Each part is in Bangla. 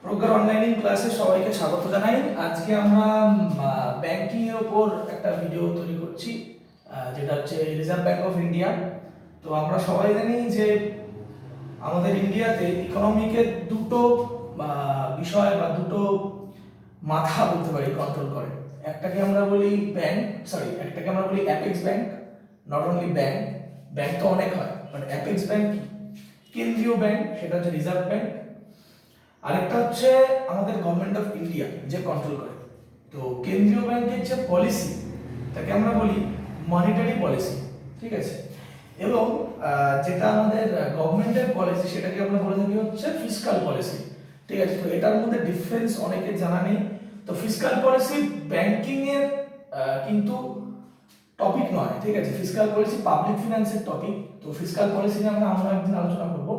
প্রজ্ঞার অনলাইন ক্লাসে সবাইকে স্বাগত জানাই। আজকে আমরা ব্যাংকিং এর উপর একটা ভিডিও তৈরি করছি, যেটা হচ্ছে রিজার্ভ ব্যাংক অফ ইন্ডিয়া। তো আমরা সবাই জানি যে আমাদের ইন্ডিয়াতে ইকোনমিকে দুটো বিষয় বা দুটো মাথা বলতে পারি কন্ট্রোল করে। একটাকে আমরা বলি একটাকে আমরা বলি apex bank. Not only bank, bank তো অনেক হয়, বাট অ্যাপেক্স ব্যাংক কেন্দ্রীয় ব্যাংক, সেটা হচ্ছে রিজার্ভ ব্যাংক। আরেকটা হচ্ছে আমাদের গভর্নমেন্ট অফ ইন্ডিয়া যে কন্ট্রোল করে। তো কেন্দ্রীয় ব্যাংকের যে পলিসি তাকে আমরা বলি মনিটারি পলিসি, ঠিক আছে। এবং যেটা আমাদের গভর্নমেন্টের পলিসি সেটাকে আমরা বলে থাকি হচ্ছে ফিসকাল পলিসি, ঠিক আছে। তো এটার মধ্যে ডিফারেন্স অনেকের জানা নেই। তো ফিসকাল পলিসি ব্যাংকিং এর কিন্তু টপিক নয়, ঠিক আছে। ফিসকাল পলিসি পাবলিক ফিনান্সের টপিক। তো ফিসকাল পলিসি নিয়ে আমরা একদিন আলোচনা করব।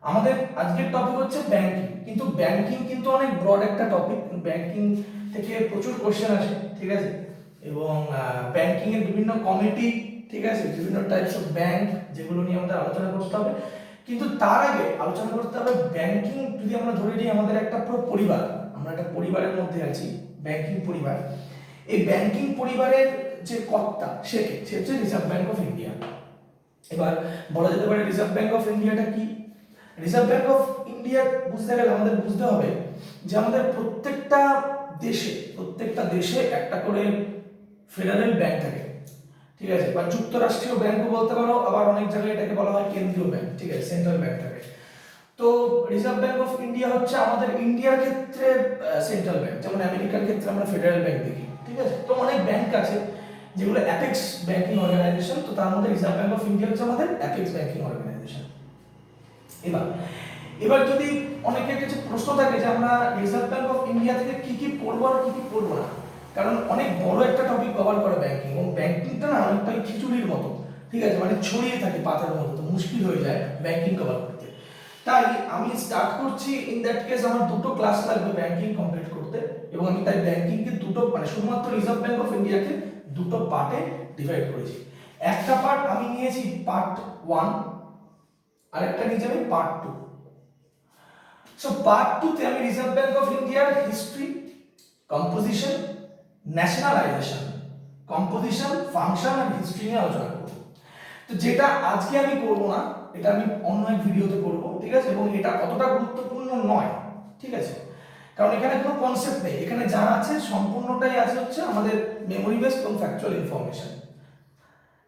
আমাদের আজকের টপিক হচ্ছে ব্যাংকিং, কিন্তু ব্যাংকিং কিন্তু অনেক ব্রড একটা টপিক। ব্যাংকিং থেকে প্রচুর কোশ্চেন আসে, ঠিক আছে। এবং ব্যাংকিং এর বিভিন্ন কমিটি, ঠিক আছে, বিভিন্ন টাইপস অফ ব্যাংক, যেগুলো নিয়ে আমাদের আলোচনা করতে হবে। কিন্তু তার আগে আলোচনা করতে হবে ব্যাংকিং যদি আমরা ধরে নিই আমাদের একটা পুরো পরিবার, আমরা একটা পরিবারের মধ্যে আছি, ব্যাংকিং পরিবার। এই ব্যাংকিং পরিবারের যে কর্তা সে হচ্ছে রিজার্ভ ব্যাংক অফ ইন্ডিয়া। এবার বলা যেতে পারে রিজার্ভ ব্যাংক অফ ইন্ডিয়াটা কি। রিজার্ভ ব্যাংক অফ ইন্ডিয়া বুঝতে গেলে আমাদের বুঝতে হবে যে আমাদের প্রত্যেকটা দেশে একটা করে ফেডারেল ব্যাংক থাকে, ঠিক আছে, বা যুক্তরাষ্ট্রীয় ব্যাংকও বলতে পারো, আবার অনেক জায়গায় এটাকে বলা হয় কেন্দ্রীয় ব্যাংক, ঠিক আছে, সেন্ট্রাল ব্যাংক থাকে। তো রিজার্ভ ব্যাংক অফ ইন্ডিয়া হচ্ছে আমাদের ইন্ডিয়ার ক্ষেত্রে সেন্ট্রাল ব্যাংক, যেমন আমেরিকার ক্ষেত্রে আমরা ফেডারেল ব্যাংক দেখি, ঠিক আছে। তো অনেক ব্যাংক আছে যেগুলো অ্যাপেক্স ব্যাংকিং অর্গানাইজেশন। তো তার মধ্যে রিজার্ভ ব্যাংক অফ ইন্ডিয়া হচ্ছে আমাদের অ্যাপেক্স ব্যাংকিং অর্গানাইজেশন। এবার যদি অনেকের কাছে প্রশ্ন থাকে যে আমরা রিজার্ভ ব্যাংক অফ ইন্ডিয়া থেকে কি কি পড়বো আর কি কি পড়বো না, কারণ অনেক বড় একটা টপিক কভার করে ব্যাংকিং, এবং ব্যাংকিংটা না অনেকটাই খিচুড়ির মতো, ঠিক আছে, মানে ছড়িয়ে থাকে পাতার মতো, তো মুশকিল হয়ে যায় ব্যাংকিং কভার করতে। তাই আমি স্টার্ট করছি, ইন দ্যাট কেস আমার দুটো ক্লাস লাগবে ব্যাংকিং কমপ্লিট করতে, এবং আমি তাই ব্যাংকিংকে দুটো, মানে শুধুমাত্র রিজার্ভ ব্যাংক অফ ইন্ডিয়াকে দুটো পার্টে ডিভাইড করেছি। একটা পার্ট আমি নিয়েছি পার্ট 1, আরেকটা নিয়েছি আমি পার্ট 2। সো পার্ট 2 তে আমি রিজার্ভ ব্যাংক অফ ইন্ডিয়ার history, composition, nationalisation, composition, function আর হিস্ট্রি নিয়ে আলোচনা করব। তো যেটা আজকে আমি করব না, এটা আমি অন্য এক ভিডিওতে করব, ঠিক আছে। এবং এটা অতটা গুরুত্বপূর্ণ নয়, ঠিক আছে, কারণ এখানে কোনো কনসেপ্ট নেই। এখানে যা আছে সম্পূর্ণটাই আছে হচ্ছে আমাদের মেমোরি বেসড এবং ফ্যাকচুয়াল ইনফরমেশন,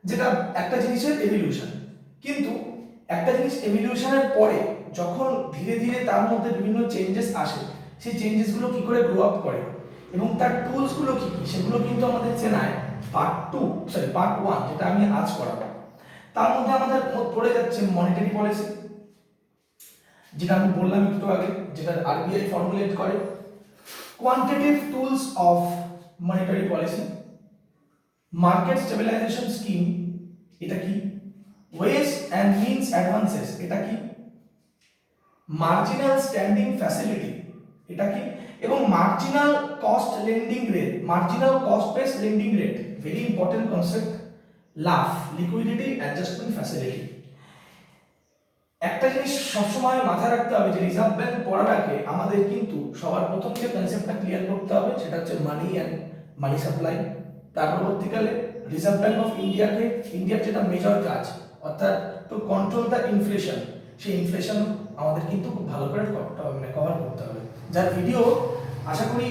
যেটা একটা জিনিসের এভলিউশন। কিন্তু একটা জিনিস এভলিউশনের পরে যখন ধীরে ধীরে তার মধ্যে বিভিন্ন চেঞ্জেস আসে, সেই চেঞ্জেসগুলো কি করে গ্রো আপ করে এবং তার টুলসগুলো কি কি, সেগুলো কিন্তু আমাদের চেনায় পার্ট 1, যেটা আমি আজ করাবো। তার মধ্যে আমাদের পড়ে যাচ্ছে মনিটারি পলিসি, যেটা আমি বললাম একটু আগে, যেটা আরবিআই ফর্মুলেট করে। Quantitative tools of monetary policy, market stabilisation scheme, এটা কি, ওয়েজ অ্যান্ড মিনস অ্যাডভান্সেস, এটা কি, মার্জিনাল স্ট্যান্ডিং ফ্যাসিলিটি, এটা কি, এবং marginal cost based lending rate, very important concept, লাফ, লিকুইডিটি অ্যাডজাস্টমেন্ট ফ্যাসিলিটি। একটা জিনিস সবসময় মাথায় রাখতে হবে যে রিজার্ভ ব্যাংক পড়ার আগে আমাদের কিন্তু সবার প্রথম যে কনসেপ্টটা ক্লিয়ার করতে হবে সেটা হচ্ছে মানি অ্যান্ড মানি সাপ্লাই। তার পরবর্তীকালে রিজার্ভ ব্যাংক অফ ইন্ডিয়ার যেটা মেজর কাজ, অর্থাৎ টু কন্ট্রোল দ্য ইনফ্লেশন, সেই ইনফ্লেশন আমাদের কিন্তু খুব ভালো করে কভার করতে হবে। যার ভিডিও আশা করি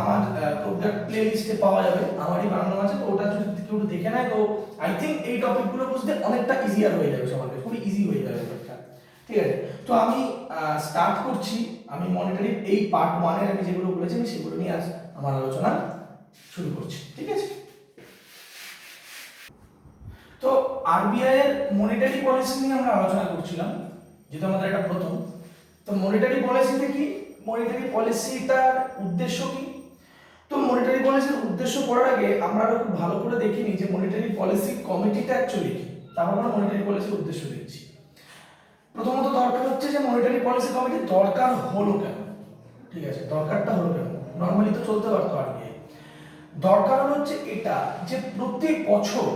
আমার প্রোডাক্ট প্লে লিস্টে পাওয়া যাবে, আমারই বানানো আছে। তো ওটা যদি কেউ দেখে নেয়, তো আই থিঙ্ক এই টপিকগুলো বুঝতে অনেকটা ইজিয়ার হয়ে যাবে, সবার খুবই ইজি হয়ে যাবে ব্যাপারটা, ঠিক আছে। তো আমি স্টার্ট করছি। আমি মনিটারি এই পার্ট 1 এর আমি যেগুলো বলেছি আমি সেগুলো নিয়ে আজ আমার আলোচনা শুরু করছি, ঠিক আছে। তো আরবিআই এর মনিটারি পলিসি নিয়ে আমরা আলোচনা করছিলাম, যেটা আমাদের একটা প্রথম। তো মনিটারি পলিসিতে কি, মনিটারি পলিসিটার উদ্দেশ্য কি। তো মনিটারি পলিসির উদ্দেশ্য পড়ার আগে আমরা আরো খুব ভালো করে দেখে নিই যে মনিটারি পলিসি কমিটিটা অ্যাকচুয়ালি কি, তারপর আমরা মনিটারি পলিসির উদ্দেশ্য দেখছি। প্রথমত দরকার হচ্ছে যে মনিটারি পলিসি কমিটি দরকার হলো কেন, ঠিক আছে, দরকারটা হলো কেন। নরমালি তো চলতে পারতো আরবিআই। দরকার হচ্ছে এটা যে প্রত্যেক বছর,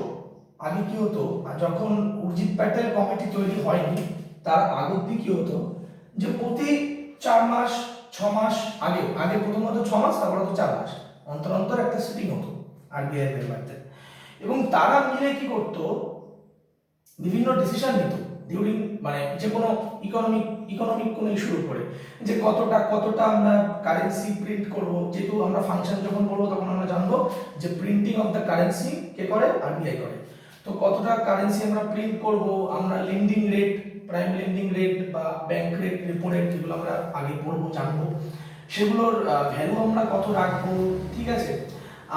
আগে কি হতো, যখন উর্জিত প্যাটেল কমিটি তৈরি হয়নি তার আগ অব্দি কি হতো, যে প্রতি 4 মাস 6 মাস আগে আগে প্রথমত 6 মাস, তারপরে তো 4 মাস অন্তর অন্তর একটা সিটিং হতো আরবিআই মেম্বারদের, এবং তারা মিলে কি করতো, বিভিন্ন ডিসিশন নিত ডিউরিং মানে যে কোনো ইকোনমিক কোনো ইস্যুর উপরে, যে কতটা আমরা কারেন্সি প্রিন্ট করব। যেহেতু আমরা ফাংশন যখন করবো তখন আমরা জানবো যে প্রিন্টিং অফ দ্য কারেন্সি কে করে, আরবিআই করে। তো কতটা কারেন্সি আমরা প্রিন্ট করব, আমরা lending rate, prime lending rate বা ব্যাংক রেট, রেপো রেট, যেগুলো আমরা আগে পড়বো জানবো, সেগুলোর ভ্যালু আমরা কত রাখবো, ঠিক আছে,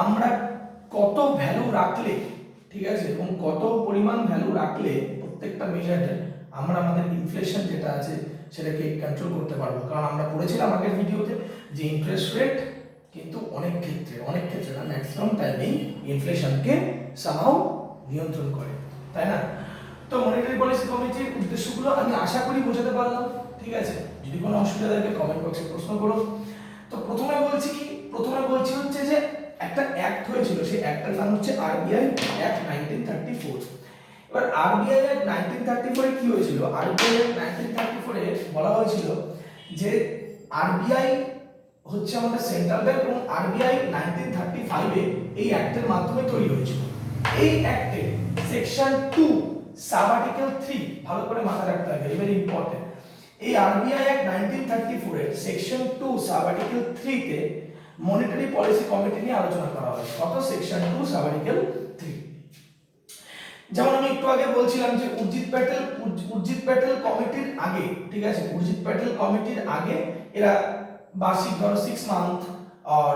আমরা কত ভ্যালু রাখলে, ঠিক আছে, এবং কত পরিমাণ ভ্যালু রাখলে প্রত্যেকটা মেজারে আমরা আমাদের ইনফ্লেশন যেটা আছে সেটাকে কন্ট্রোল করতে পারবো। কারণ আমরা পড়েছিলাম আগের ভিডিওতে যে ইন্টারেস্ট রেট কিন্তু অনেক ক্ষেত্রে না, ম্যাক্সিমাম টাইমেই ইনফ্লেশনকে সামহাউ নিয়ন্ত্রণ করে, তাই না? তো মনিটারি পলিসি কমিটির উদ্দেশ্যগুলো আমি আশা করি বোঝাতে পারলাম, ঠিক আছে। যদি কোনো অসুবিধা থাকে কমেন্ট বক্সে প্রশ্ন করো। তো প্রথমে বলছি হচ্ছে যে একটা অ্যাক্ট হয়েছিল, সেই অ্যাক্টের নাম হচ্ছে আরবিআই অ্যাক্ট 1934। এবার আরবিআই অ্যাক্ট 1934 এ কি হয়েছিল, আরবিআই অ্যাক্ট 1934 এ বলা হয়েছিল যে আরবিআই হচ্ছে আমাদের সেন্ট্রাল ব্যাংক, এবং আরবিআই 1935 এ এই অ্যাক্টের মাধ্যমে তৈরি হয়েছিল। এই অ্যাক্টে সেকশন 2 সাব আর্টিকেল 3 ভালো করে মাথায় রাখতে হবে, ভেরি ইম্পর্টেন্ট। এই আরবিআই অ্যাক্ট 1934 এর সেকশন 2 সাব আর্টিকেল 3 তে মনিটারি পলিসি কমিটি নিয়ে আলোচনা করা হয়। কত? Section 2 sub article 3। যেমন আমি একটু আগে বলছিলাম যে উর্জিত প্যাটেল কমিটির আগে, ঠিক আছে, উর্জিত প্যাটেল কমিটির আগে এরা বার্ষিক ধরো 6 মান্থ আর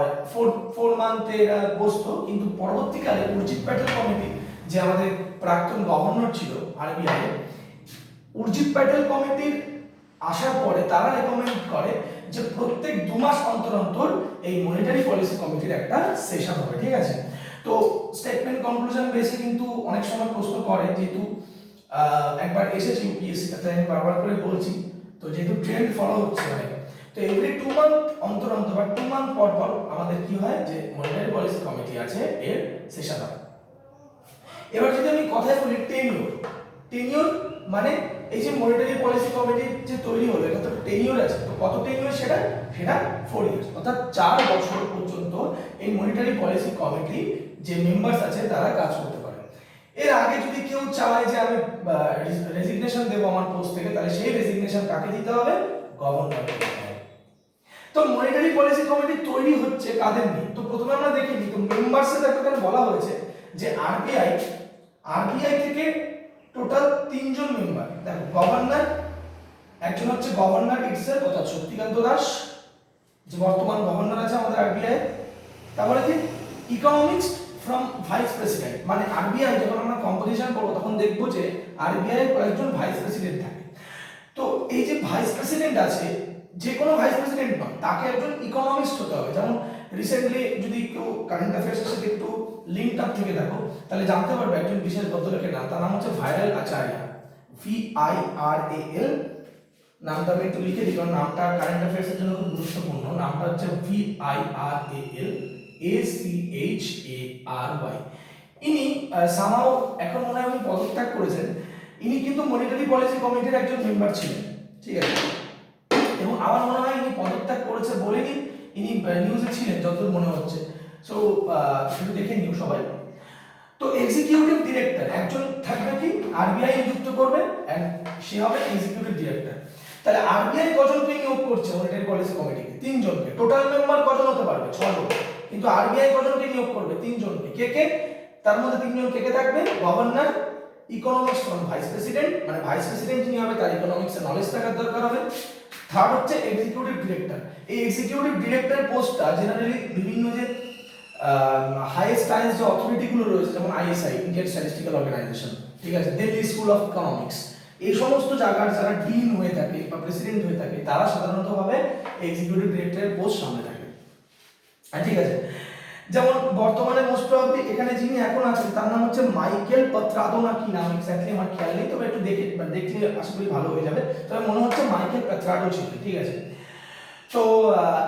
4 মান্থে এরা বসতো, কিন্তু পরবর্তীকালে উর্জিত প্যাটেল কমিটি, যে আমাদের প্রাক্তন গভর্নর ছিল আরবিআই, উর্জিত প্যাটেল কমিটির আসার পরে তারা রেকমেন্ড করে যে প্রত্যেক 2 মাস অন্তর অন্তর এই মনিটারি পলিসি কমিটির একটা সেশন হবে, ঠিক আছে। তো স্টেটমেন্ট কনক্লুশন বেসে কিন্তু অনেক সময় প্রশ্ন করে, যেহেতু একবার এসেছে ইউপিএসসি, তাতে আমি বারবার করে বলছি, তো যেহেতু ট্রেন্ড ফলো হচ্ছে অনেক, তো এভরি 2 মান্থ অন্তর অন্তর বা 2 মান্থ পর পর আমাদের কি হয় যে মনিটারি পলিসি কমিটি আছে এর সেশন হয়। এবার যদি আমি কথায় বলি টেনিওর মানে এই যে মনিটারি পলিসি কমিটির যে তৈরি হলো, এটা তো টেনিওর আছে, তো কত টেনিওর সেটা 4 ইয়ার্স, অর্থাৎ 4 বছর পর্যন্ত এই মনিটারি পলিসি কমিটি যে মেম্বারস আছে তারা কাজ করতে পারে। এর আগে যদি কেউ চায় যে আমি রেজিগনেশন দেব আমার পোস্ট থেকে, তাহলে সেই রেজিগনেশন কাকে দিতে হবে? গভর্নরকে দিতে হবে। তো মনিটারি পলিসি কমিটি তৈরি হচ্ছে কাদের নিয়ে? তো প্রথমে আমরা দেখে নিই, তো মেম্বারসের ব্যাপারে বলা হয়েছে যে আরবিআই থেকে টোটাল 3 জন মেম্বার। দেখো, গভর্নর, একজন হচ্ছে গভর্নর ইটসেলফ অর্থাৎ শক্তিকান্ত দাস, যে বর্তমান গভর্নর আছে আমাদের আরবিআই। তারপরে কি ইকোনমিক্স ফ্রম ভাইস প্রেসিডেন্ট, মানে আরবিআই যখন আমরা কম্পোজিশন করব তখন দেখব যে আরবিআই এর কয়েকজন ভাইস প্রেসিডেন্ট থাকে। তো এই যে ভাইস প্রেসিডেন্ট আছে, যে কোনো ভাইস প্রেসিডেন্ট নয়, তাকে একজন ইকোনমিস্ট হতে হবে। যেমন রিসেন্টলি যদি কেউ কারেন্ট অ্যাফেয়ার্সের সাথে একটু লিঙ্ক আপ থেকে দেখো, তাহলে জানতে পারবে একজন বিশেষ ভদ্রলোকের নাম, তার নাম হচ্ছে ভাইরাল আচার্য, VIRAL। নামটা আমি একটু লিখে দিই, কারণ নামটা কারেন্ট অ্যাফেয়ার্সের জন্য খুব গুরুত্বপূর্ণ। নামটা হচ্ছে VIRAL ACHARY। ইনি সামাও এখন মনে হয় উনি পদত্যাগ করেছেন। ইনি কিন্তু মনিটারি পলিসি কমিটির একজন মেম্বার ছিলেন, ঠিক আছে, এবং আমার মনে হয় ইনি পদত্যাগ করেছে বলেনি ইনি নিউজে ছিলেন যতদূর মনে হচ্ছে। সো শুধু দেখে নিও সবাই। তো এক্সিকিউটিভ ডিরেক্টর একজন থাকবে, কি আরবিআই নিযুক্ত করবে, এন্ড সে হবে এক্সিকিউটিভ ডিরেক্টর। তাহলে আরবিআই কজনকে নিয়োগ করছে মনিটারি পলিসি কমিটিতে? 3 জনকে। টোটাল মেম্বার কজন হতে পারবে? 6 জন। কিন্তু আরবিআই কজনকে নিয়োগ করবে? 3 জনকে। কে? তার মধ্যে 3 জন কে থাকবে? Governor, economics from vice president, মানে ভাইস প্রেসিডেন্ট যিনি হবে তার ইকোনমিক্সের নলেজ থাকার দরকার হবে। থার্ড হচ্ছে এক্সিকিউটিভ ডিরেক্টর। এই এক্সিকিউটিভ ডিরেক্টর পোস্টটা জেনারেলি বিভিন্ন যে হাইয়েস্ট যে অথরিটি গুলো রয়েছে, যেমন আইএসআই, ইন্ডিয়ান স্ট্যাটিস্টিক্যাল অর্গানাইজেশন, ঠিক আছে, দিল্লি স্কুল অফ ইকোনমিক্স, এই সমস্ত জায়গার যারা ডিন হয়ে থাকে বা প্রেসিডেন্ট হয়ে থাকে, তারা সাধারণত ভাবে এক্সিকিউটিভ ডিরেক্টরের পোস্ট সামনে থাকে, ঠিক আছে। যেমন বর্তমানে মোস্ট প্রবাবলি এখানে যিনি এখন আছেন তার নাম হচ্ছে মাইকেল পেত্রাদো, না কি নাম এক্স্যাক্টলি আমার খেয়াল নেই, তবে একটু দেখলে আশা করি ভালো হয়ে যাবে। তবে মনে হচ্ছে মাইকেল পেত্রাদো ছিল, ঠিক আছে। তো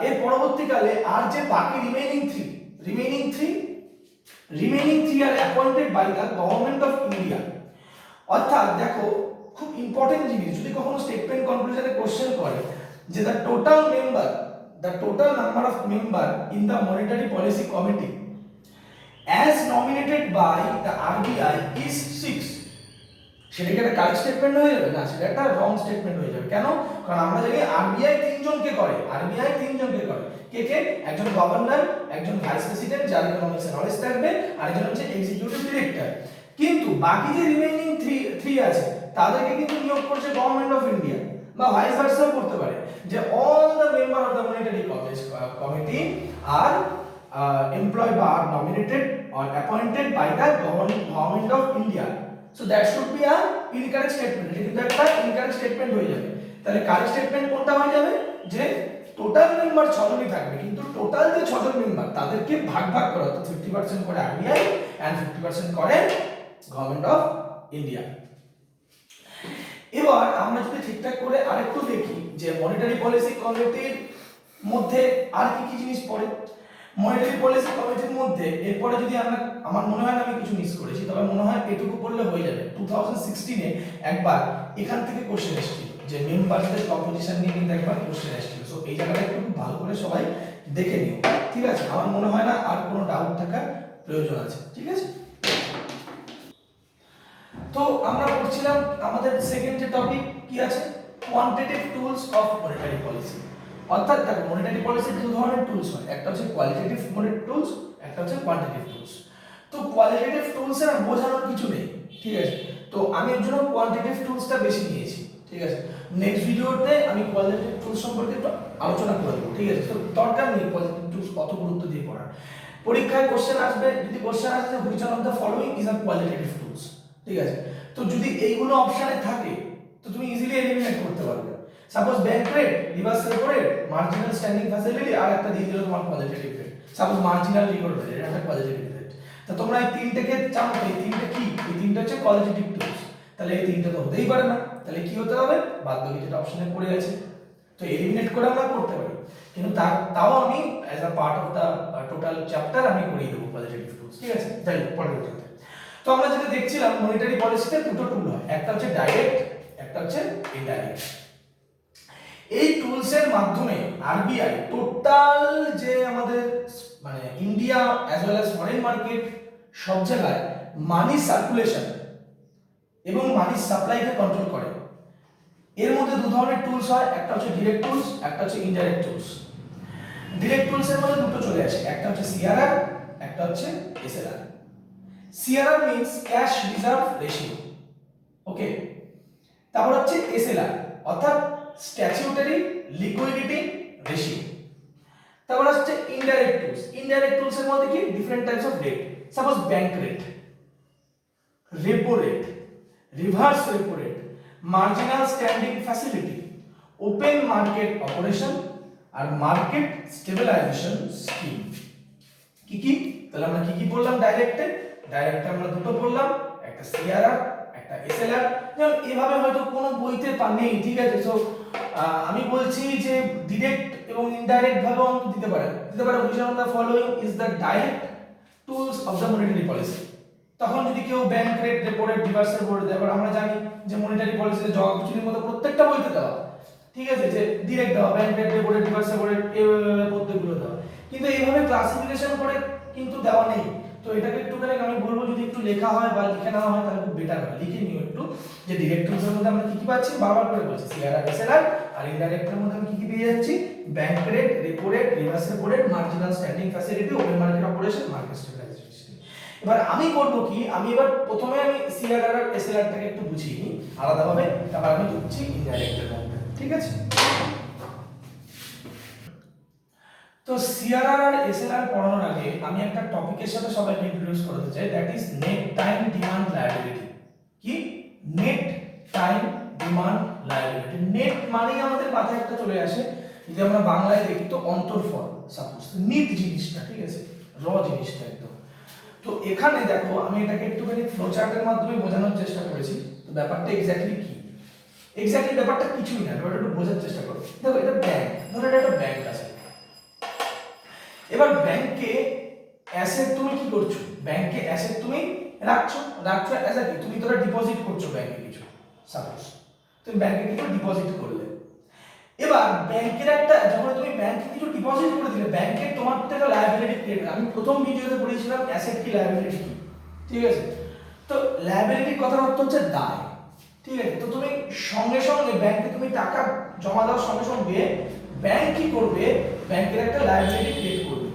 এর পরবর্তীকালে আর যে বাকি remaining three are appointed by the government of India. অর্থাৎ দেখো, খুব ইম্পর্টেন্ট জিনিস, যদি কখনো স্টেটমেন্ট কনক্লুশনে কোশ্চেন করে যে the total member the total number of member in the monetary policy committee as nominated by the RBI is 6. সেটা কি একটা কারেক্ট স্টেটমেন্ট হয়ে যাবে? না, সেটা একটা রং স্টেটমেন্ট হয়ে যাবে। কেন? কারণ আমরা জানি আরবিআই তিনজনকে করে, কে কে? একজন গভর্নর, একজন ভাইস প্রেসিডেন্ট যার ইকোনমিক্সে নলেজ থাকবে, আর একজন হচ্ছে এক্সিকিউটিভ ডিরেক্টর। কিন্তু বাকি যে রিমেইনিং 3 আছে তাদেরকে কিন্তু নিয়োগ করছে গভর্নমেন্ট অফ ইন্ডিয়া, বা ভাইস ভার্সাও করতে পারে, যে all the member of the monetary committee are employed বা are nominated or appointed by the government of India. So that should be a incorrect statement. এটা কিন্তু একটা incorrect statement হয়ে যাবে। তাহলে কারেক্ট স্টেটমেন্ট কোনটা হয়ে যাবে? যে টোটাল মেম্বার 6 জনই থাকবে, কিন্তু টোটাল যে 6 জন মেম্বার তাদেরকে ভাগ করা, অর্থাৎ 50% করে আরবিআই এন্ড 50% করে গভর্নমেন্ট অফ ইন্ডিয়া। এবার আমরা যদি ঠিকঠাক করে আরেকটু দেখি যে মনিটারি পলিসি কমিটির মধ্যে আর কি কি জিনিস পড়ে। মনিটারি পলিসি কমিটির মধ্যে এরপরে যদি আমার মনে হয় না আমি কিছু মিস করেছি, তবে মনে হয় এটুকু পড়লে হয়ে যাবে। 2016 এ একবার এখান থেকে কোশ্চেন এসেছিল, যে মেম্বারদের কম্পোজিশন নিয়ে কিন্তু একবার কোশ্চেন এসেছিল। সো এই জায়গাটা একটু ভালো করে সবাই দেখে নিও, ঠিক আছে? আমার মনে হয় না আর কোনো ডাউট থাকার প্রয়োজন আছে, ঠিক আছে? তো আমরা পড়ছিলাম আমাদের সেকেন্ড যে টপিক কি আছে, quantitative tools of monetary policy. অর্থাৎ দেখো মনিটারি পলিসির দুই ধরনের টুলস হয়, একটা হচ্ছে কোয়ালিটেটিভ মনিটারি টুলস, একটা হচ্ছে কোয়ান্টিটেটিভ টুলস। তো কোয়ালিটেটিভ টুলস এর বোঝানোর কিছু নেই, ঠিক আছে? তো আমি এর জন্য কোয়ান্টিটেটিভ টুলসটা বেশি নিয়েছি, ঠিক আছে? নেক্সট ভিডিওতে আমি কোয়ালিটেটিভ টুলস সম্পর্কে একটু আলোচনা করব, ঠিক আছে? তো দরকার নেই কোয়ালিটেটিভ টুলস অত গুরুত্ব দিয়ে পড়ার। পরীক্ষায় কোশ্চেন আসবে, যদি কোশ্চেন আসে যে which of the following is a qualitative tools, ঠিক আছে? তো যদি এইগুলো অপশনে থাকে তো তুমি ইজিলি এলিমিনেট করতে পারবে। Suppose bank rate, reverse repo rate, marginal standing facility, আর একটা দিয়ে দিল তোমার qualitative rate. Suppose marginal required rate, এটা একটা কোয়ালিটেটিভ রেট। তো তোমরা এই তিনটাকে জানো, এই তিনটা কি? এই তিনটা হচ্ছে কোয়ালিটেটিভ টুলস। তাহলে এই তিনটা তো হতেই পারে না, তাহলে কি হতে হবে? বাদ বাকি যেটা অপশনে পড়ে আছে তো এলিমিনেট করে আমরা করতে পারি, কিন্তু তাও আমি as a part of the total chapter আমি করিয়ে দেবো কোয়ালিটেটিভ টুলস, ঠিক আছে? তাই পরবর্তীতে তো আমরা যেটা দেখছিলাম মনিটারি পলিসিতে দুটো টুল হয়, একটা হচ্ছে ডাইরেক্ট, একটা হচ্ছে ইনডাইরেক্ট। এই টুলস এর মাধ্যমে আরবিআই টোটাল যে আমাদের মানে India as well as foreign market সব জায়গায় মানি সার্কুলেশন এবং মানি সাপ্লাইকে কন্ট্রোল করে। এর মধ্যে দু ধরনের টুলস হয়, একটা হচ্ছে ডিরেক্ট টুলস, একটা হচ্ছে ইনডাইরেক্ট টুলস। ডিরেক্ট টুলস এর মধ্যে দুটো চলে আসে, একটা হচ্ছে সিআরআর, একটা হচ্ছে SLR. CRR means cash reserve ratio, okay? তারপর হচ্ছে এসএলআর অর্থাৎ স্ট্যাটিউটারি লিকুইডিটি রেশিও। তারপর হচ্ছে ইনডাইরেক্ট টুলস। ইনডাইরেক্ট টুলস এর মধ্যে কি different types of rate, suppose bank rate, repo rate, reverse repo rate, marginal standing facility, open market operation আর মার্কেট স্টেবিলাইজেশন স্কিম। কি কি? তাহলে আমরা কি কি বললাম ডাইরেক্টে? ডাইরেক্টে আমরা দুটো বললাম, একটা সিআরআর, একটা এসএলআর। যেমন এভাবে হয়তো কোনো বইতে নেই, ঠিক আছে? সো আমি বলছি যে ডিরেক্ট এবং ইনডাইরেক্ট ভাবে অঙ্ক দিতে পারে which of the following is the direct tools of the monetary policy। তখন যদি কেউ bank rate, repo rate, reverse repo rate দেয়, আমরা জানি যে মনিটারি পলিসিতে জবাবচুরির মতো প্রত্যেকটা বইতে দেওয়া, ঠিক আছে? যে ডিরেক্ট দেওয়া bank rate, repo rate, reverse repo rate, এইভাবে প্রত্যেকগুলো দেওয়া, কিন্তু এইভাবে ক্লাসিফিকেশন করে কিন্তু দেওয়া নেই। তো এটাকে একটুখানি আমি বলবো যদি একটু লেখা হয় বা লিখে নেওয়া হয় তাহলে খুব বেটার হয়। লিখে নিও একটু যে ডিরেক্ট টুলসের মধ্যে আমরা কি কি পাচ্ছি, বারবার করে বলছি সিআরআর, এসএলআর, আর ইনডাইরেক্টের মধ্যে আমি কি কি পেয়ে যাচ্ছি, bank rate, repo rate, reverse repo rate, marginal standing facility, open market operation, market stabilisation. এবার আমি করব কি, আমি এবার প্রথমে আমি সিআরআর আর এসএলআরটাকে একটু বুঝিয়ে নিই আলাদাভাবে, তারপর আমি ঢুকছি ইনডাইরেক্টের মধ্যে, ঠিক আছে? তো সিআরআর আর এসএলআর পড়ানোর আগে আমি একটা টপিকের সাথে সবাইকে ইন্ট্রোডিউস করতে চাই, that is net time demand liability. কি? Net time demand liability. Net মানেই আমাদের মাথায় একটা চলে আসে, যদি আমরা বাংলায় দেখি তো অন্তর্ফল, সাপোজ নিট জিনিসটা, ঠিক আছে? র জিনিসটা একদম। তো এখানে দেখো আমি এটাকে একটুখানি ফ্লোচার্টের মাধ্যমে বোঝানোর চেষ্টা করেছি। তো ব্যাপারটা এক্স্যাক্টলি কি? এক্স্যাক্টলি ব্যাপারটা কিছুই না, ব্যাপারটা একটু বোঝার চেষ্টা করো। দেখো এটা ব্যাংক, ধরো এটা একটা ব্যাংক আছে। এবার ব্যাংকে অ্যাসেট তুমি কি করছো, ব্যাংকে অ্যাসেট তুমি রাখছো অ্যাজ আ কি, তুমি তোরা ডিপোজিট করছো ব্যাংকে কিছু, সাপোজ তুমি ব্যাংকে কিছু ডিপোজিট করলে। এবার ব্যাংকের একটা, যখন তুমি ব্যাংকে কিছু ডিপোজিট করে দিলে ব্যাংকে তোমার থেকে লায়াবিলিটি ক্রিয়েট হয়। আমি প্রথম ভিডিওতে বলেছিলাম অ্যাসেট কি লায়াবিলিটি কি, ঠিক আছে। তো লায়াবিলিটির কথার অর্থ হচ্ছে দায়, ঠিক আছে। তো তুমি সঙ্গে সঙ্গে ব্যাংকে তুমি টাকা জমা দেওয়ার সঙ্গে সঙ্গে ব্যাংক কি করবে, ব্যাংকের একটা লায়াবিলিটি ক্রিয়েট করবে।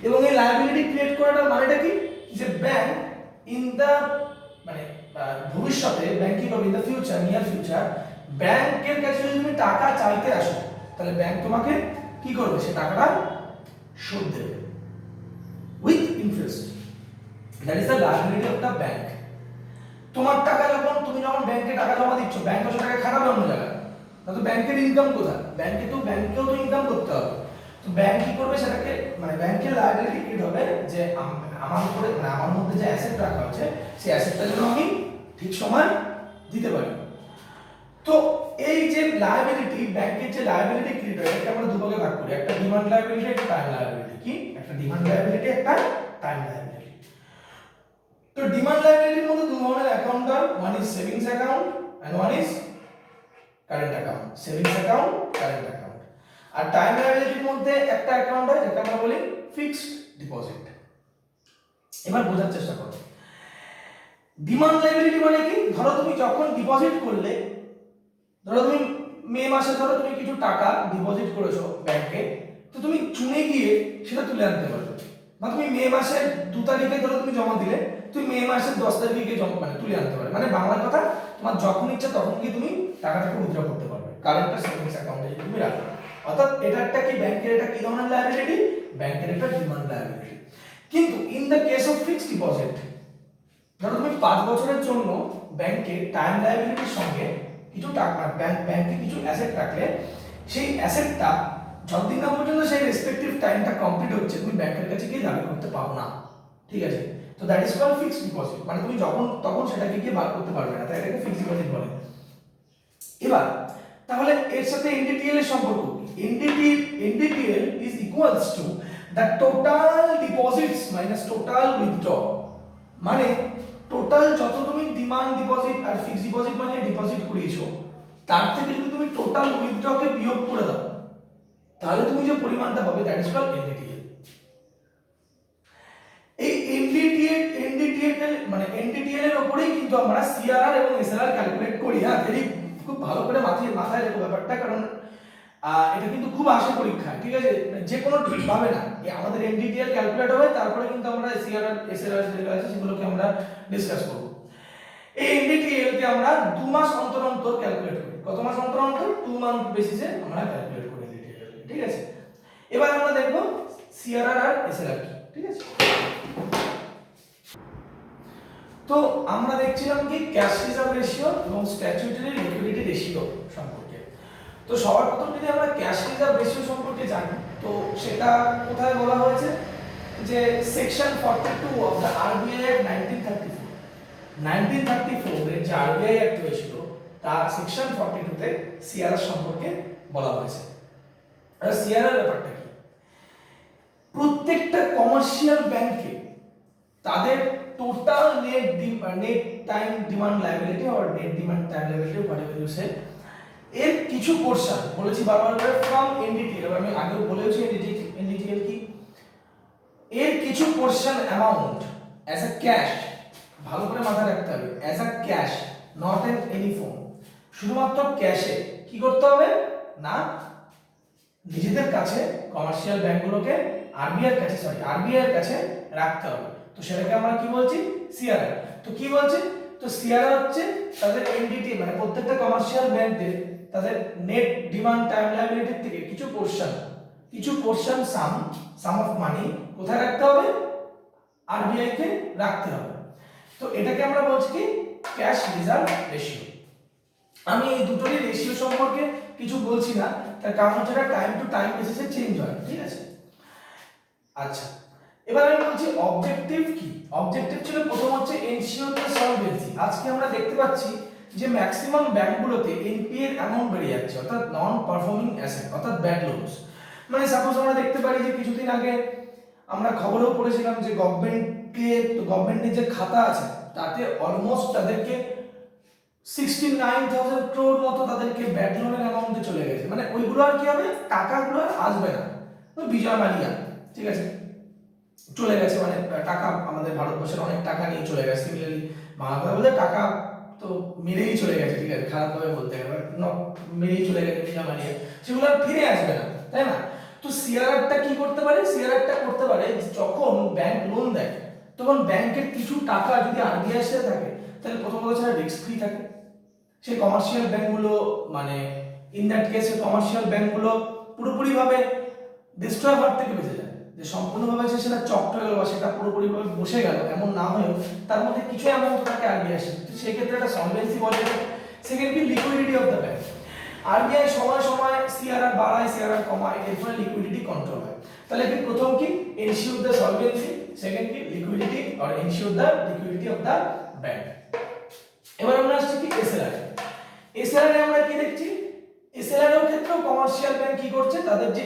এবং এই লায়াবিলিটি ক্রিয়েট করাটার মানেটা কি, যে ব্যাংক ইন দা মানে ভবিষ্যতে ব্যাংক কি করবে, in the future, near future, ব্যাংকের কাছে যদি তুমি টাকা চাইতে আসো তাহলে ব্যাংক তোমাকে কি করবে, সে টাকাটা শোধ দেবে with interest. That is the liability of the bank. তোমার টাকা যখন তুমি যখন ব্যাংকে টাকা জমা দিচ্ছ, ব্যাংক তো টাকা খাটাবে অন্য জায়গায়, তো ব্যাংকের ইনকাম কোথায়, ব্যাংকেও তো ইনকাম করতে হবে। তো ব্যাংক কি করবে, সেটাকে মানে ব্যাংকের লায়াবিলিটি ক্রিয়েট হবে যে আমার উপরে মানে আমার মধ্যে যে অ্যাসেট রাখা হচ্ছে সেই অ্যাসেটটা যেন আমি ঠিক সময় দিতে পারি। তো এই যে লায়াবিলিটি, ব্যাংকের যে লায়াবিলিটি ক্রিয়েট হয় এটাকে আমরা দুভাগে ভাগ করি, একটা ডিমান্ড লায়াবিলিটি, একটা টাইম লায়াবিলিটি। কি, একটা ডিমান্ড লায়াবিলিটি, একটা টাইম লায়াবিলিটি। তো ডিমান্ড লায়াবিলিটির মধ্যে দু ধরনের অ্যাকাউন্ট হয়, one is savings account and one is current account, savings account, current account. আর টাইম লায়াবিলিটির মধ্যে একটা অ্যাকাউন্ট হয় যেটা আমরা বলি ফিক্সড ডিপোজিট। এবার বোঝার চেষ্টা করো, ডিমান্ড লায়াবিলিটি মানে কি, ধরো তুমি যখন ডিপোজিট করলে, ধরো তুমি মে মাসে ধরো তুমি কিছু টাকা ডিপোজিট করেছো ব্যাংকে, তো তুমি জুনে গিয়ে সেটা তুলে আনতে পারবে। বা তুমি মে মাসের 2 তারিখে ধরো তুমি জমা দিলে, তুমি মে মাসের 10 তারিখে গিয়ে জমা মানে তুলে আনতে পারবে। মানে বাংলা কথা, তোমার যখন ইচ্ছা তখন গিয়ে তুমি টাকাটাকে উইথড্র করতে পারবে কারেন্ট আর সেভিংস অ্যাকাউন্টে যদি তুমি রাখো। অর্থাৎ এটা একটা কি, ব্যাংকের এটা কি ধরনের লায়াবিলিটি, ব্যাংকের একটা ডিমান্ড লায়াবিলিটি। কিন্তু in the case of fixed deposit, ধরো তুমি 5 বছরের জন্য ব্যাংকে টাইম লায়াবিলিটির সঙ্গে কিছু টাকা ব্যাংকে কিছু অ্যাসেট রাখলে, সেই অ্যাসেটটা যতদিন না পর্যন্ত সেই রেসপেক্টিভ টাইমটা কমপ্লিট হচ্ছে তুমি ব্যাংকের কাছে গিয়ে দাবি করতে পারো না, ঠিক আছে। তো that is called fixed deposit, মানে তুমি যখন তখন সেটাকে গিয়ে বার করতে পারবে না, তাই এটাকে ফিক্সড ডিপোজিট বলে। এবার তাহলে এর সাথে এনডিটিএল এর সম্পর্ক কি, NDTL is equals to the total deposits minus total withdraw. মানে টোটাল যত তুমি ডিমান্ড ডিপোজিট আর ফিক্সড ডিপোজিট মানে ডিপোজিট করিয়েছো, তার থেকে যদি তুমি টোটাল উইথড্রকে বিয়োগ করে দাও তাহলে তুমি যে পরিমাণটা পাবে দ্যাট ইজ কল্ড এনডিটিএল। এই এনডিটিএল মানে এনডিটিএল এর উপরেই কিন্তু আমরা সিআরআর এবং এসআরআর ক্যালকুলেট করি। হ্যাঁ, খুব ভালো করে মাথায় রেখো ব্যাপারটা, কারণ এটা কিন্তু খুব আসে পরীক্ষায়, ঠিক আছে। যে কোনো ভাবে না, আমাদের এনডিটিএল ক্যালকুলেট হবে, তারপরে কিন্তু আমরা সিআরআর এসআরআর যেগুলো আছে সেগুলোকে আমরা ডিসকাস করব। এই এনডিটিএল কে আমরা 2 মাস অন্তর অন্তর ক্যালকুলেট করি। কত মাস অন্তর অন্তর? 2 মান্থ বেসিসে আমরা ক্যালকুলেট করি এনডিটিএল, ঠিক আছে। এবার আমরা দেখব সিআরআর আর এসআরআর কি, ঠিক আছে। তো আমরা দেখছিলাম কি ক্যাশ রিজার্ভ রেশিও এবং স্ট্যাচুটরি লিকুইডিটি রেশিও সম্পর্কে। তো সবার প্রথম যদি আমরা ক্যাশ রিজার্ভ রেশিও সম্পর্কে জানি, তো সেটা কোথায় বলা হয়েছে, যে section 42 of the RBI act 1934 এর যে আরবিআই অ্যাক্ট হয়েছিল তার সেকশন 42 তে সিআরআর সম্পর্কে বলা হয়েছে। আর সিআরআর ব্যাপারটা কি, প্রত্যেকটা কমার্শিয়াল ব্যাংকে তাদের total net time demand liability or net demand time liability whatever you say, এর কিছু পোরশন বলেছি বারবার করে ফ্রম এনডিটিএল, আমি আগেও বলেছি এনডিটিএল কি, এর কিছু portion amount as a cash, ভালো করে মাথায় রাখতে হবে, as a cash not in any form, শুধুমাত্র ক্যাশে কি করতে হবে না, নিজেদের কাছে কমার্শিয়াল ব্যাংকগুলোকে আরবিআই এর কাছে রাখতে হবে। তো সেটাকে আমরা কি বলছি, সিআরআর। তো কি বলছি, তো সিআরআর হচ্ছে তাদের এনডিটি মানে প্রত্যেকটা কমার্শিয়াল ব্যাংকের তাদের নেট ডিমান্ড টাইম লায়াবিলিটি থেকে কিছু পোরশন সাম অফ মানি কোথায় রাখতে হবে, আরবিআই কে রাখতে হবে। তো এটাকে আমরা বলছি কি ক্যাশ রিজার্ভ রেশিও। আমি এই দুটোরই রেশিও সম্পর্কে কিছু বলছি না, তার কারণ হচ্ছে এটা টাইম টু টাইম বেসিসে চেঞ্জ হয়, ঠিক আছে। আচ্ছা, এবার আমি বলছি অবজেক্টিভ কি। অবজেক্টিভ ছিল প্রথম হচ্ছে এনশিওর দ্য সলভেন্সি। আজকে আমরা দেখতে পাচ্ছি যে ম্যাক্সিমাম ব্যাংকগুলোতে এনপিএ এর অ্যামাউন্ট বেড়ে যাচ্ছে, অর্থাৎ নন পারফর্মিং অ্যাসেট অর্থাৎ ব্যাড লোনস। মানে সাপোজ আমরা দেখতে পারি যে কিছুদিন আগে আমরা খবরেও পড়েছিলাম যে গভর্নমেন্টের যে খাতা আছে তাতে অলমোস্ট তাদেরকে 69,000 crore মতো তাদেরকে ব্যাড লোনের অ্যামাউন্টে চলে গেছে। মানে ওইগুলো আর কি হবে, টাকাগুলো আর আসবে না, বিজয় মালিয়া, ঠিক আছে, চলে গেছে, মানে টাকা আমাদের ভারতবর্ষের অনেক টাকা নিয়ে চলে গেছে। সিমিলারলি বাংলা কথা বলতে টাকা তো মেরেই চলে গেছে, ঠিক আছে, খারাপভাবে বলতে গেলে মেরেই চলে গেছে বিজয় মালিয়া, সেগুলো আর ফিরে আসবে না, তাই না? তো সিআরআরটা কি করতে পারে? সিআরআরটা করতে পারে যখন ব্যাংক লোন দেয় তখন ব্যাংকের কিছু টাকা যদি আরবিআই সাথে থাকে তাহলে প্রথমত সেটা রিস্ক ফ্রি থাকে। সেই কমার্শিয়াল ব্যাংকগুলো মানে ইন দ্যাট কেসে কমার্শিয়াল ব্যাংকগুলো পুরোপুরিভাবে ডিস্ট্রয় হওয়ার থেকে বেঁচে যায়, যে সম্পূর্ণভাবে যে সেটা চক্ট হয়ে গেল বা সেটা পুরোপুরিভাবে বসে গেল এমন না হয়েও তার মধ্যে কিছু অ্যামাউন্ট থাকে আরবিআই আসে, তো সেই ক্ষেত্রে একটা সলভেন্সি বজায় থাকে। সেকেন্ড কি liquidity of the bank, RBI সময় সময় সিআরআর বাড়ায় সিআরআর কমায়, এর ফলে লিকুইডিটি কন্ট্রোল হয়। তাহলে কি প্রথম কি এনশিওর দ্য সলভেন্সি, সেকেন্ড কি liquidity or ensure the liquidity of the bank. এবার আমরা আসছি কি এসএলআর। এসএলআর এ আমরা কি দেখছি? এসএলআর এর ক্ষেত্রেও কমার্শিয়াল ব্যাংক কি করছে, তাদের যে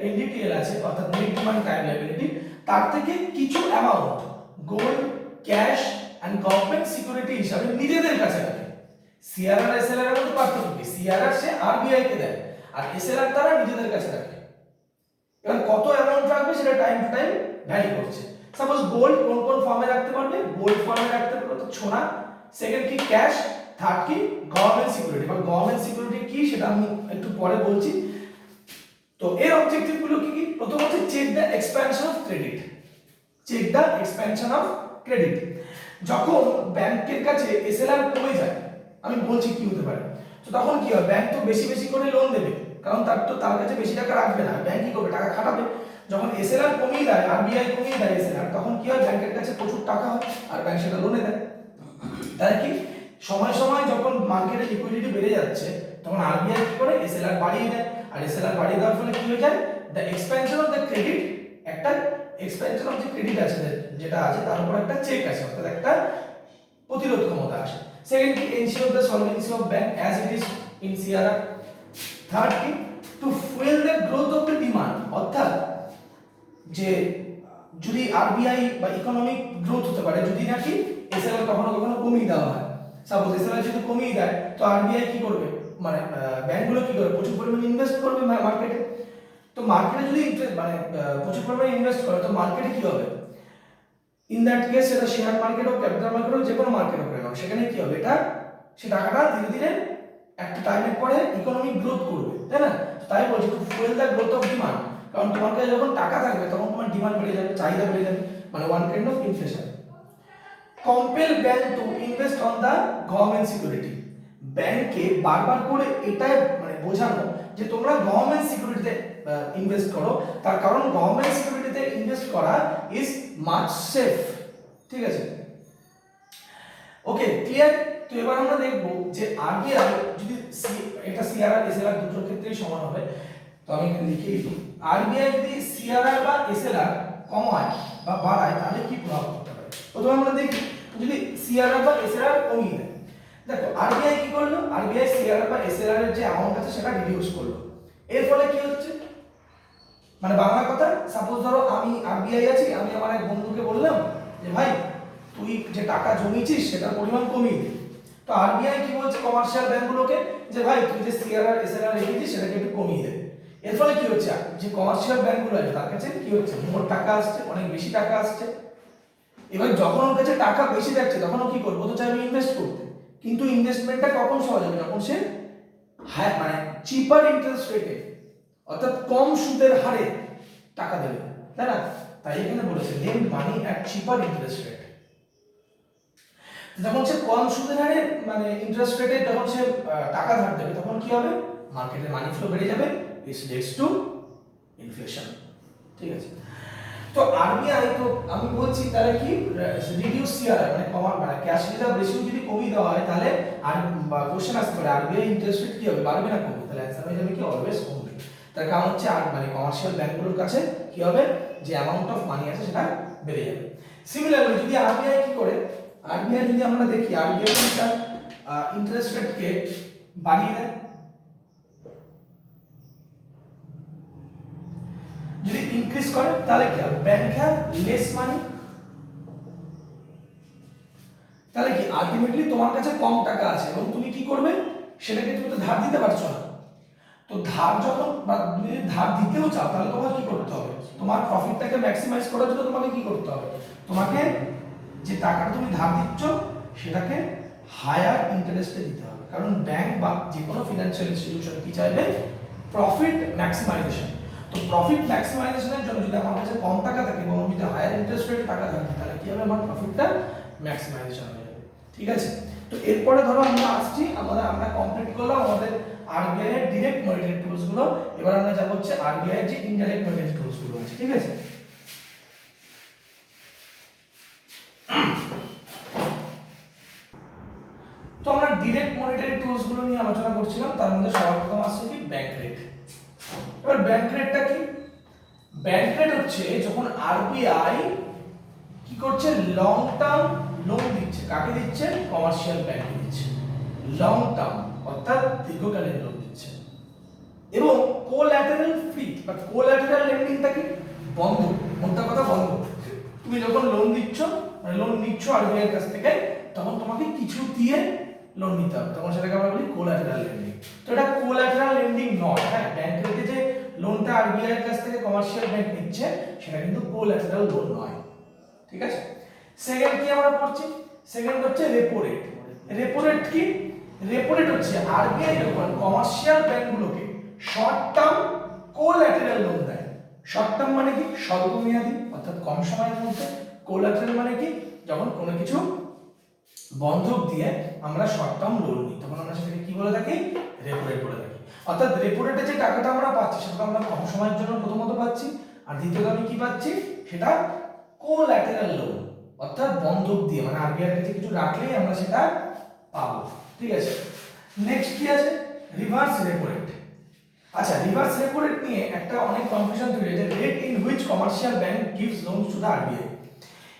এনডিটিএল আছে অর্থাৎ নেট ডিমান্ড টাইম লায়াবিলিটি, তার থেকে কিছু amount gold, cash and government security হিসাবে নিজেদের কাছে রাখে। সিআরআর এসএলআর এর মধ্যে পার্থক্য কি? সিআরআর সে আরবিআই কে দেয় আর এসএলআর তারা নিজেদের কাছে রাখে। এবার কত অ্যামাউন্ট রাখবে সেটা টাইম টু টাইম ভ্যারি করছে। সাপোজ গোল্ড কোন কোন ফর্মে রাখতে পারবে? গোল্ড ফর্মে রাখতে পারবে তো সোনা, সেকেন্ড কি ক্যাশ, থার্ড কি গভর্নমেন্ট সিকিউরিটি। বা গভর্নমেন্ট সিকিউরিটি কি সেটা আমি একটু পরে বলছি। তো এর অবজেক্টিভ গুলো কি কি? প্রথম হচ্ছে check the expansion of credit. Check the expansion of credit. যখন ব্যাংকের কাছে এসএলআর কমে যায়, আমি বলছি কি হতে পারে, তো তখন কি হবে? ব্যাংক তো বেশি বেশি করে লোন দেবে, কারণ তার কাছে বেশি টাকা রাখবে না, ব্যাংক কি করবে? টাকা খাটাবে। যখন এসএলআর কমিয়ে দেয়, আরবিআই কমিয়ে দেয় এসএলআর, তখন কি হয়? ব্যাংকের কাছে প্রচুর টাকা হয় আর ব্যাংক সেটা লোনে দেয়। তাই কি সময় সময় যখন মার্কেটে লিকুইডিটি বেড়ে যাচ্ছে তখন আরবিআই কি করে? এসএলআর বাড়িয়ে দেয়, আর এসএলআর বাড়িয়ে দেওয়ার ফলে কি হয়ে যায়? The expansion of the credit, একটা এক্সপেনশন অফ যে ক্রেডিট আছে যেটা আছে তার উপর একটা চেক আছে, অর্থাৎ একটা প্রতিরোধ ক্ষমতা আসে। সেকেন্ড কি ensure the solvency of bank as it is in CRR. Third কি to fuel the growth of the demand, অর্থাৎ যে যদি আরবিআই বা ইকোনমিক গ্রোথ হতে পারে যদি নাকি এসএলআর কখনো কখনো কমিয়ে দেওয়া হয়। সাপোজ এসএলআর যদি কমিয়ে দেয় তো আরবিআই কি করবে? মানে ব্যাংকগুলো কি করবে? প্রচুর পরিমাণে ইনভেস্ট করবে মার্কেটে। তো মার্কেটে যদি প্রচুর পরিমাণে ইনভেস্ট করে তো মার্কেটে কি হবে? ইন দ্যাট কেস সেটা শেয়ার মার্কেট হোক, ক্যাপিটাল মার্কেট হোক, যে কোনো মার্কেট হোক না, সেখানে কি হবে? এটা সে টাকাটা ধীরে ধীরে একটা টাইমের পরে ইকোনমিক গ্রোথ করবে, তাই না? তাই বলছি to fuel the growth of demand, কারণ তোমার কাছে যখন টাকা থাকবে তখন তোমার ডিমান্ড বেড়ে যাবে, চাহিদা বেড়ে যাবে, মানে one kind of inflation. Compel bank to invest on the government security, ব্যাংককে বারবার করে এটাই মানে বোঝানো যে তোমরা গভর্নমেন্ট সিকিউরিটিতে ইনভেস্ট করো, তার কারণ গভর্নমেন্ট সিকিউরিটিতে ইনভেস্ট করা ইজ মাচ সেফ, ঠিক আছে? ওকে, ক্লিয়ার? তো এবার আমরা দেখব যে আরবিআই যদি এটা সিআরআর এসএলআর দুটোর ক্ষেত্রেই সমান হবে, তো আমি এখানে লিখেই দিই, আরবিআই যদি সিআরআর বা এসএলআর কমায় বা বাড়ায় তাহলে কি প্রভাব পড়তে পারে। প্রথমে আমরা দেখি যদি সিআরআর বা এসএলআর কমিয়ে দেয়, দেখো আরবিআই কি করলো? আরবিআই সিআরআর বা এসএলআর এর যে অ্যামাউন্ট আছে সেটা রিডিউস করলো। এর ফলে কি হচ্ছে? মানে বাংলা কথা, সাপোজ ধরো আমি আরবিআই আছি, আমি আমার এক বন্ধুকে বললাম যে ভাই তুই যে টাকা জমিয়েছিস সেটার পরিমাণ কমিয়ে দে। তো আরবিআই কি বলছে কমার্শিয়াল ব্যাংকগুলোকে যে ভাই তুই যে সিআরআর এসএলআর রেখেছিস সেটাকে একটু কমিয়ে দে। এর ফলে কি হচ্ছে? যে কমার্শিয়াল ব্যাংকগুলো আছে তার কাছে কি হচ্ছে? মোট টাকা আসছে, অনেক বেশি টাকা আসছে। এবার যখন ওর কাছে টাকা বেশি যাচ্ছে তখন ও কি করবে? ও তো চাইবে ইনভেস্ট করতে, কিন্তু ইনভেস্টমেন্টটা কখন সহজ হবে? যখন সে হ্যাঁ মানে চিপার ইন্টারেস্ট রেটে অর্থাৎ কম সুদের হারে টাকা দেবে, তাই না? তাই এখানে বলেছে lend money at cheaper interest rate. যখন সে কম সুদের হারে মানে ইন্টারেস্ট রেটে যখন সে টাকা ধার দেবে তখন কি হবে? মার্কেটে মানি ফ্লো বেড়ে যাবে, which leads to ইনফ্লেশন, ঠিক আছে? তো আরবিআই তো আমি বলছি তাহলে কি রিডিউস সিআরআর মানে কমার মানে ক্যাশ রিজার্ভ রেশিও যদি কমিয়ে দেওয়া হয় তাহলে আর কোশ্চেন আসতে পারে আরবিআই ইন্টারেস্ট রেট কি হবে? বাড়বে না কমবে? তাহলে অ্যানসার হয়ে যাবে কি অলওয়েজ কমবে। তার কারণ হচ্ছে আর মানে কমার্শিয়াল ব্যাংকগুলোর কাছে কি হবে? যে অ্যামাউন্ট অফ মানি আছে সেটা বেড়ে যাবে। সিমিলারলি যদি আরবিআই কি করে? আরবিআই যদি আমরা দেখি আরবিআই তার ইন্টারেস্ট রেটকে বাড়িয়ে দেয়, যদি ইনক্রিজ করে তাহলে কি হবে? ব্যাংক হ্যাভ লেস মানি, তাহলে কি আলটিমেটলি তোমার কাছে কম টাকা আছে এবং তুমি কি করবে? সেটাকে তুমি তো ধার দিতে পারছো না। তো তো ধার যখন বা তুমি যদি ধার দিতেও চাও তাহলে তোমাকে কি করতে হবে, তোমার প্রফিটটাকে ম্যাক্সিমাইজ করার জন্য তোমাকে কি করতে হবে, তোমাকে যে টাকাটা তুমি ধার দিচ্ছ সেটাকে হায়ার ইন্টারেস্টে দিতে হবে। কারণ ব্যাংক বা যে কোনো ফিনান্সিয়াল ইনস্টিটিউশন কি চাইবে, প্রফিট ম্যাক্সিমাইজেশন। তো প্রফিট ম্যাক্সিমাইজেশনের জন্য যদি আমার কাছে কম টাকা থাকে এবং আমি যদি হায়ার ইন্টারেস্ট রেটে টাকা থাকে তাহলে কি হবে, আমার প্রফিটটা ম্যাক্সিমাইজেশন হয়ে যাবে। ঠিক আছে, তো এরপরে ধরো আমরা আসছি, আমরা কমপ্লিট করলাম আমাদের আরবিআই এর ডিরেক্ট মনিটারি টুলস গুলো। এবার আমরা যাব হচ্ছে আরবিআই এর যে ইনডাইরেক্ট মনিটারি টুলস গুলো আছে। ঠিক আছে, তো আমরা ডিরেক্ট মনিটারি টুলস গুলো নিয়ে আলোচনা করছিলাম। তার মধ্যে সবার প্রথম আসছে কি, ব্যাংক রেট। এবার ব্যাংক রেটটা কি, ব্যাংক রেট হচ্ছে যখন আরবিআই কি করছে, লং টার্ম লোন দিচ্ছে। কাকে দিচ্ছে, কমার্শিয়াল ব্যাংকে দিচ্ছে লং টার্ম, অর্থাৎ দীর্ঘকালীন লোন দিচ্ছে। এবং কোল্যাটারাল ফ্রি বা কোল্যাটারাল লেন্ডিংটা কি, বন্ধ, মোটা কথা বন্ধ। তুমি যখন লোন দিচ্ছ মানে লোন নিচ্ছ আরবিআই এর কাছ থেকে, তখন তোমাকে কিছু দিয়ে লোন নিতে হবে, তখন সেটাকে আমরা বলি কোল্যাটারাল লেন্ডিং। তো এটা কোল্যাটারাল লেন্ডিং নয়। হ্যাঁ, ব্যাংক থেকে যে লোনটা আরবিআই এর কাছ থেকে কমার্শিয়াল ব্যাংক নিচ্ছে সেটা কিন্তু কোল্যাটারাল লোন নয়। ঠিক আছে, সেকেন্ড কি আমরা পড়ছি, সেকেন্ড হচ্ছে রেপো রেট। রেপো রেট কি, রেপো রেট হচ্ছে আরবিআই যখন কমার্শিয়াল ব্যাংকগুলোকে শর্ট টার্ম কোল্যাটারাল লোন দেয়। শর্ট টার্ম মানে কি, স্বল্প মেয়াদী অর্থাৎ কম সময়ের মধ্যে। কোল্যাটারাল মানে কি, যখন কোনো কিছু বন্ধক দিয়ে আমরা শর্ট টার্ম লোন নিই তখন আমরা সেটাকে কি বলে থাকি, রেপো রেট বলে থাকি। অর্থাৎ রেপো রেটে যে টাকাটা আমরা পাচ্ছি সেটা আমরা কম সময়ের জন্য প্রথমত পাচ্ছি, আর দ্বিতীয়ত আমি কি পাচ্ছি, সেটা কোল্যাটারাল লোন অর্থাৎ বন্ধক দিয়ে, মানে আরবিআই এর কাছে কিছু রাখলেই আমরা সেটা পাবো। ঠিক আছে, নেক্সট কি আছে, রিভার্স রেপো রেট। আচ্ছা, রিভার্স রেপো রেট নিয়ে একটা অনেক কনফিউশন তৈরি হয়েছে, rate in which commercial bank gives loans to the RBI.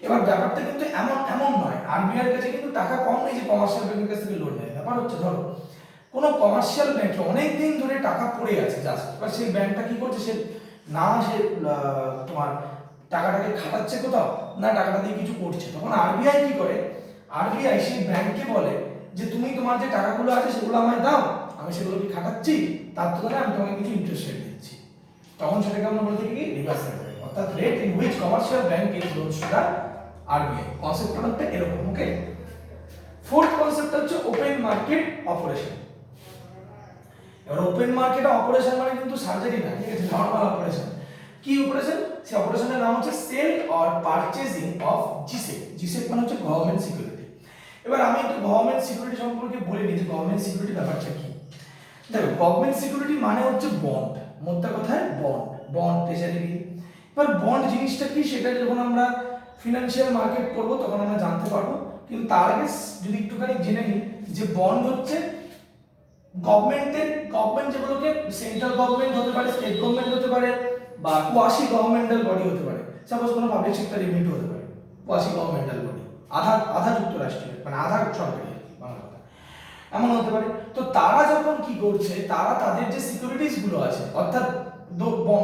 এবার ব্যাপারটা কিন্তু এমন নয়, আরবিআই এর কাছে কিন্তু টাকা কম নেই যে কমার্শিয়াল ব্যাংকের কাছ থেকে লোন নেয়। ব্যাপার হচ্ছে ধরো কোনো কমার্শিয়াল ব্যাংকে অনেক দিন ধরে টাকা পড়ে আছে জাস্ট, এবার সেই ব্যাংকটা কি করছে, সে না সে তোমার টাকাটাকে খাটাচ্ছে কোথাও, না টাকাটা দিয়ে কিছু করছে, তখন আরবিআই কি করে, আরবিআই সেই ব্যাংককে বলে যে তুমি তোমার যে টাকাগুলো আছে সেগুলো আমায় দাও, আমি সেগুলো কি খাটাচ্ছি, তার তুলনায় আমি তোমাকে কিছু ইন্টারেস্ট রেট দিচ্ছি। তখন সেটাকে আমরা বলতে কি, রিভার্স রেট, অর্থাৎ rate in which commercial bank gives loans to the RBI. কনসেপ্টটা হচ্ছে এরকম। ওকে, ফোর্থ কনসেপ্ট হচ্ছে ওপেন মার্কেট অপারেশন। এবার ওপেন মার্কেট অপারেশন মানে কিন্তু সার্জারি না, ঠিক আছে, নরমাল অপারেশন। কি অপারেশন, সেই অপারেশনের নাম হচ্ছে সেল অর পারচেজিং অফ জিসেক। জিসেক মানে হচ্ছে গভর্নমেন্ট সিকিউরিটি। এবার আমি একটু গভর্নমেন্ট সিকিউরিটি সম্পর্কে বলে নিই যে গভর্নমেন্ট সিকিউরিটি ব্যাপারটা কি। দেখো, গভর্নমেন্ট সিকিউরিটি মানে হচ্ছে বন্ড, মোদ্দা কথায় বন্ড, বন্ড ট্রেজারি বিল। এবার বন্ড জিনিসটা কি সেটা যখন আমরা ফিনান্সিয়াল মার্কেট করবো তখন আমরা জানতে পারবো, কিন্তু তার আগে যদি একটুখানি জেনে নিই যে বন্ড হচ্ছে গভর্নমেন্ট যেগুলোকে সেন্ট্রাল গভর্নমেন্ট হতে পারে, স্টেট গভর্নমেন্ট হতে পারে, বা কোয়াসি গভর্নমেন্টাল বডি হতে পারে। সাপোজ কোনো পাবলিক সেক্টর ইউনিট হতে পারে, কোয়াসি গভর্নমেন্টাল বডি, আধা যুক্তরাষ্ট্রীয় মানে আধা সরকারি বাংলা কথা, এমন হতে পারে। তো তারা যখন কি করছে, তারা তাদের যে সিকিউরিটিজ গুলো আছে, অর্থাৎ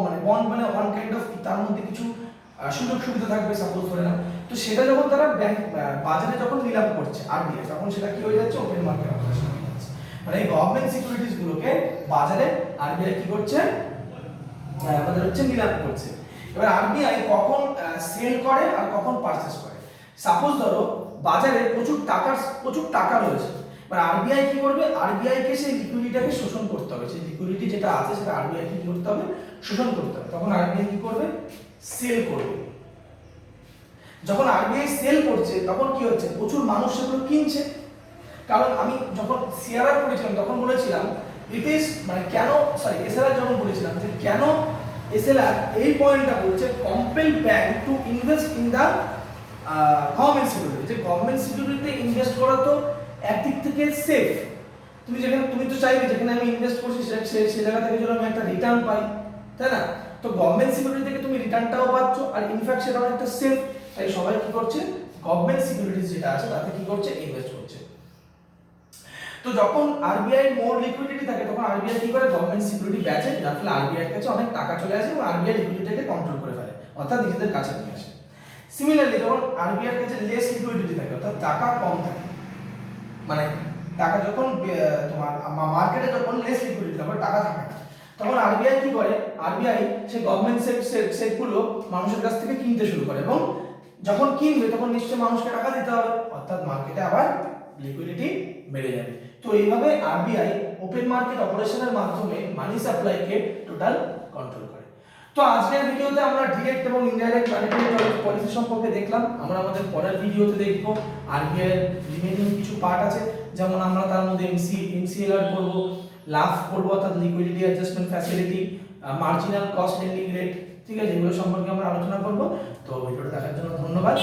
মানে বন্ড মানে ওয়ান কাইন্ড অফ, তার মধ্যে কিছু সুযোগ সুবিধা থাকবে সাপোজ ধরে নাও, তো সেটা যখন তারা ব্যাংক বাজারে যখন নিলাম করছে আরবিআই, তখন সেটা কি হয়ে যাচ্ছে, ওপেন মার্কেট অপারেশন হয়ে যাচ্ছে। মানে এই গভর্নমেন্ট সিকিউরিটিজ গুলোকে বাজারে আরবিআই কি করছে, আমাদের হচ্ছে নিলাম করছে। এবার আরবিআই কখন সেল করে আর কখন পারচেজ করে। সাপোজ ধরো বাজারে প্রচুর টাকা রয়েছে, এবার আরবিআই কি করবে, আরবিআই কে সেই লিকুইডিটিটাকে শোষণ করতে হবে, সেই লিকুইডিটি যেটা আছে সেটা আরবিআই কি করতে হবে, শোষণ করতে হবে। তখন আরবিআই কি করবে, সেল করবে। যখন আরবিআই সেল করছে তখন কি হচ্ছে, প্রচুর মানুষ সেগুলো কিনছে। কারণ আমি যখন সিআরআর করেছিলাম তখন বলেছিলাম ইট ইজ মানে কেন, সরি এসএলআর যখন বলেছিলাম যে কেন এসএলআর এই পয়েন্টটা বলছে compel bank to invest in the government security, যে গভর্নমেন্ট সিকিউরিটিতে ইনভেস্ট করা তো একদিক থেকে সেফ। তুমি তো চাইবে যেখানে আমি ইনভেস্ট করছি সে জায়গা থেকে যেন আমি একটা রিটার্ন পাই, তাই না? তো গভর্নমেন্ট সিকিউরিটি থেকে তুমি রিটার্নটাও পাচ্ছ, আর ইনফ্যাক্ট সেটা অনেকটা সেফ। তাই সবাই কি করছে, গভর্নমেন্ট সিকিউরিটিজ যেটা আছে তাতে কি করছে, ইনভেস্ট করছে। তো যখন আরবিআই মোর লিকুইডিটি থাকে তখন আরবিআই কি করে, গভর্নমেন্ট সিকিউরিটি বেচে, যার ফলে আরবিআই এর কাছে অনেক টাকা চলে আসে এবং আরবিআই লিকুইডিটিকে কন্ট্রোল করে ফেলে, অর্থাৎ নিজেদের কাছে নিয়ে আসে। সিমিলারলি যখন আরবিআই এর কাছে লেস লিকুইডিটি থাকে, অর্থাৎ টাকা কম থাকে, মানে টাকা যখন তোমার মার্কেটে যখন লেস লিকুইডিটি থাকে টাকা থাকে না, তখন আরবিআই কি করে, আরবিআই সে গভর্নমেন্ট সেটগুলো মানুষের কাছ থেকে কিনতে শুরু করে, এবং যখন কিনবে তখন নিশ্চয়ই মানুষকে টাকা দিতে হবে, অর্থাৎ মার্কেটে আবার লিকুইডিটি বেড়ে যাবে। তো এইভাবে আরবিআই ওপেন মার্কেট অপারেশনের মাধ্যমে মানি সাপ্লাইকে টোটাল কন্ট্রোল করে। তো আজকের ভিডিওতে আমরা ডিরেক্ট এবং ইনডাইরেক্ট মনিটারি পলিসি সম্পর্কে দেখলাম। আমরা আমাদের পরের ভিডিওতে দেখব আরবিআই এর রিমেইনিং কিছু পার্ট আছে, যেমন আমরা তার মধ্যে এমসিএলআর করব, লাভ করব অর্থাৎ liquidity adjustment facility, marginal cost lending rate, ঠিক আছে, এগুলো সম্পর্কে আমরা আলোচনা করব। তো ভিডিওটা দেখার জন্য ধন্যবাদ।